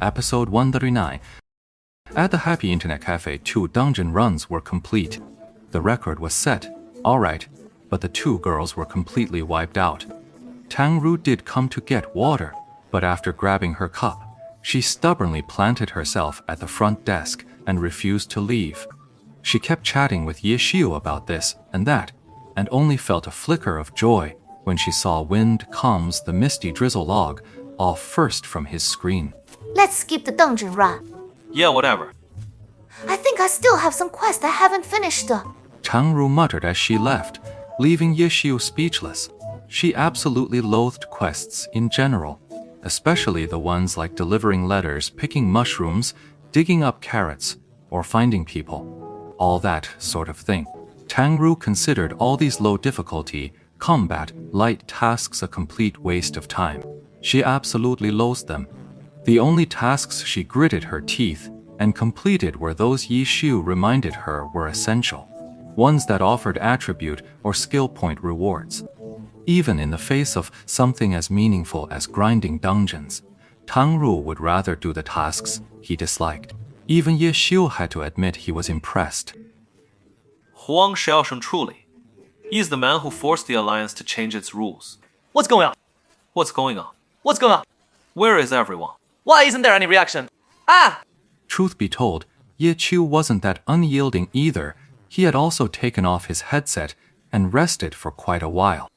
episode 139. At the Happy Internet Cafe, 2 dungeon runs were complete. The record was set, alright, but the 2 girls were completely wiped out. Tang Ru did come to get water, but after grabbing her cup, she stubbornly planted herself at the front desk and refused to leave. She kept chatting with Ye Xiu about this and that, and only felt a flicker of joy when she saw Wind Comes the Misty Drizzle log off first from his screen. Let's skip the dungeon run. Yeah, whatever. I think I still have some quests I haven't finished. Tang Ru muttered as she left, leaving Ye Xiu speechless. She absolutely loathed quests in general, especially the ones like delivering letters, picking mushrooms, digging up carrots, or finding people. All that sort of thing. Tang Ru considered all these low-difficulty, combat, light tasks a complete waste of time. She absolutely loathed them. The only tasks she gritted her teeth and completed were those Ye Xiu reminded her were essential, ones that offered attribute or skill point rewards. Even in the face of something as meaningful as grinding dungeons, Tang Ru would rather do the tasks he disliked. Even Ye Xiu had to admit he was impressed. Huang Xiaoshen truly. He's the man who forced the Alliance to change its rules. What's going on? What's going on? What's going on? Where is everyone? Why isn't there any reaction? Ah! Truth be told, Ye Qiu wasn't that unyielding either. He had also taken off his headset and rested for quite a while.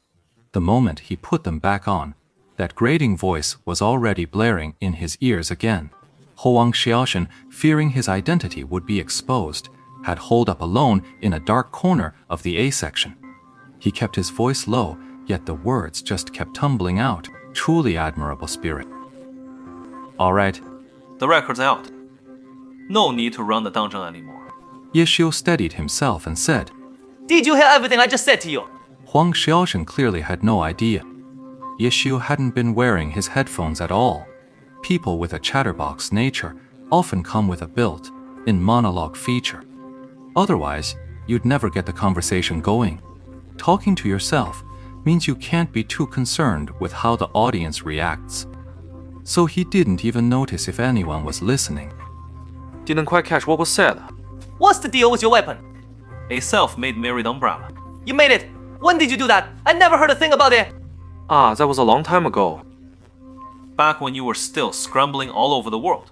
The moment he put them back on, that grating voice was already blaring in his ears again. Huang Xiaoshen, fearing his identity would be exposed, had holed up alone in a dark corner of the A section. He kept his voice low, yet the words just kept tumbling out. Truly admirable spirit. All right. The record's out. No need to run the dungeon anymore. Ye Xiu steadied himself and said, Did you hear everything I just said to you? Huang Xiaoshen clearly had no idea. Ye Xiu hadn't been wearing his headphones at all. People with a chatterbox nature often come with a built-in monologue feature. Otherwise, you'd never get the conversation going. Talking to yourself means you can't be too concerned with how the audience reacts. So he didn't even notice if anyone was listening. Didn't quite catch what was said. What's the deal with your weapon? A self-made mirrored umbrella. You made it. When did you do that? I never heard a thing about it. Ah, that was a long time ago. Back when you were still scrambling all over the world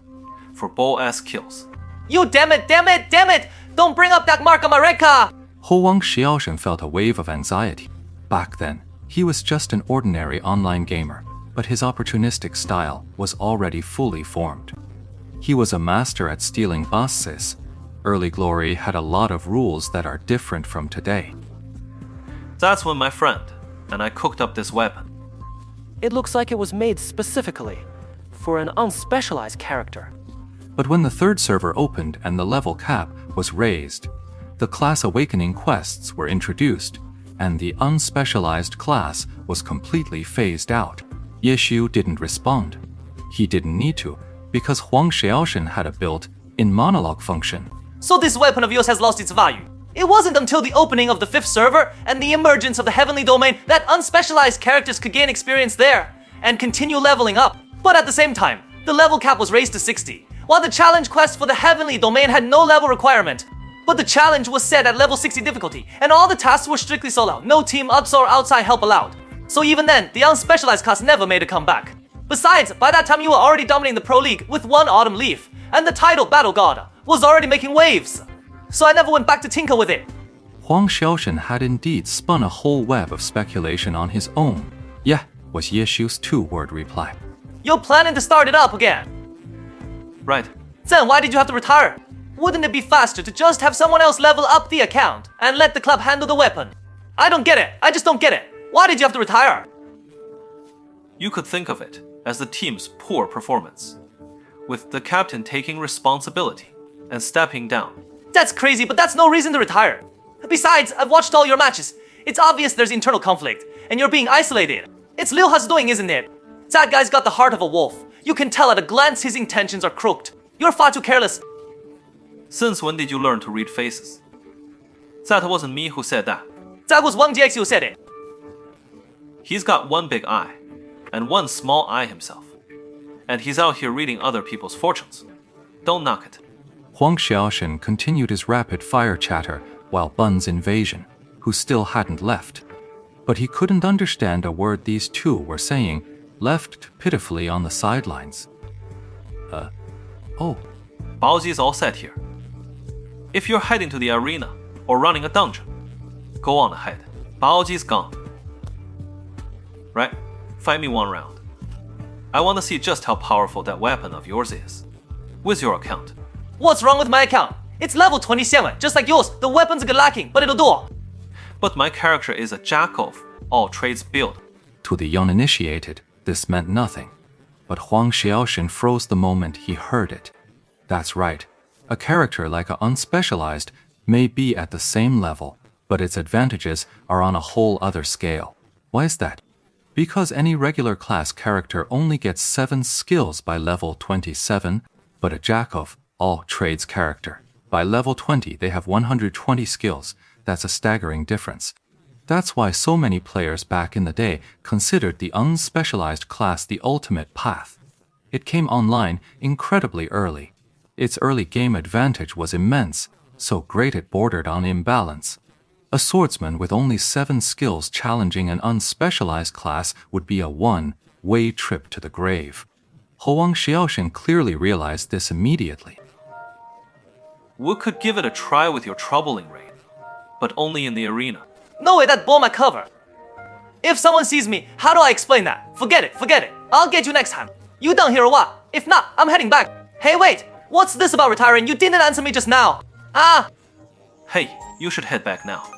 for bow-ass kills. You damn it, damn it, damn it! Don't bring up that mark on my red car! Huang Xiaoshen felt a wave of anxiety. Back then, he was just an ordinary online gamer, but his opportunistic style was already fully formed. He was a master at stealing bosses. Early glory had a lot of rules that are different from today. That's when my friend and I cooked up this weapon. It looks like it was made specifically for an unspecialized character. But when the 3rd server opened and the level cap was raised, the class awakening quests were introduced, and the unspecialized class was completely phased out. Ye Xiu didn't respond. He didn't need to, because Huang Xiaoshen had a built-in monologue function. So this weapon of yours has lost its value. It wasn't until the opening of the 5th server and the emergence of the Heavenly Domain that unspecialized characters could gain experience there and continue leveling up. But at the same time, the level cap was raised to 60, while the challenge quest for the Heavenly Domain had no level requirement. But the challenge was set at level 60 difficulty, and all the tasks were strictly solo, no team ups or outside help allowed. So even then, the unspecialized class never made a comeback. Besides, by that time you were already dominating the Pro League with 1 Autumn Leaf, and the title Battle God was already making waves. So I never went back to tinker with it. Huang Xiaoshen had indeed spun a whole web of speculation on his own. Yeah, was Ye Xiu's 2-word reply. You're planning to start it up again. Right. Then why did you have to retire? Wouldn't it be faster to just have someone else level up the account and let the club handle the weapon? I don't get it. I just don't get it. Why did you have to retire? You could think of it as the team's poor performance, with the captain taking responsibility and stepping down. That's crazy, but that's no reason to retire. Besides, I've watched all your matches. It's obvious there's internal conflict, and you're being isolated. It's Liu Ha's doing, isn't it? That guy's got the heart of a wolf. You can tell at a glance his intentions are crooked. You're far too careless. Since when did you learn to read faces? That wasn't me who said that. That was Wang Jiex who said it. He's got one big eye, and one small eye himself. and he's out here reading other people's fortunes. Don't knock it. Huang Xiaoshen continued his rapid-fire chatter while Bun's invasion, who still hadn't left. But he couldn't understand a word these two were saying, left pitifully on the sidelines. Oh. Baoji's all set here. If you're heading to the arena or running a dungeon, go on ahead. Baoji's gone. Right? Fight me one round. I want to see just how powerful that weapon of yours is. With your account. What's wrong with my account? It's level 27, just like yours. The weapons are good lacking, but it'll do. But my character is a jack of all trades build. To the uninitiated, this meant nothing. But Huang Xiaoshen froze the moment he heard it. That's right. A character like an unspecialized may be at the same level, but its advantages are on a whole other scale. Why is that? Because any regular class character only gets 7 skills by level 27, but a jack of all trades character, by level 20 they have 120 skills. That's a staggering difference. That's why so many players back in the day considered the unspecialized class the ultimate path. It came online incredibly early. Its early game advantage was immense, so great it bordered on imbalance. A swordsman with only 7 skills challenging an unspecialized class would be a one-way trip to the grave. Huang Xiaoshen clearly realized this immediately. We could give it a try with your troubling raid, but only in the arena. No way, that blew my cover. If someone sees me, how do I explain that? Forget it. I'll get you next time. You done here or what? If not, I'm heading back. Hey, wait, what's this about retiring? You didn't answer me just now. Hey, you should head back now.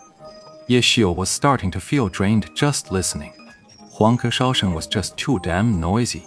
Ye Xiu was starting to feel drained just listening. Huang Xiaoshen was just too damn noisy.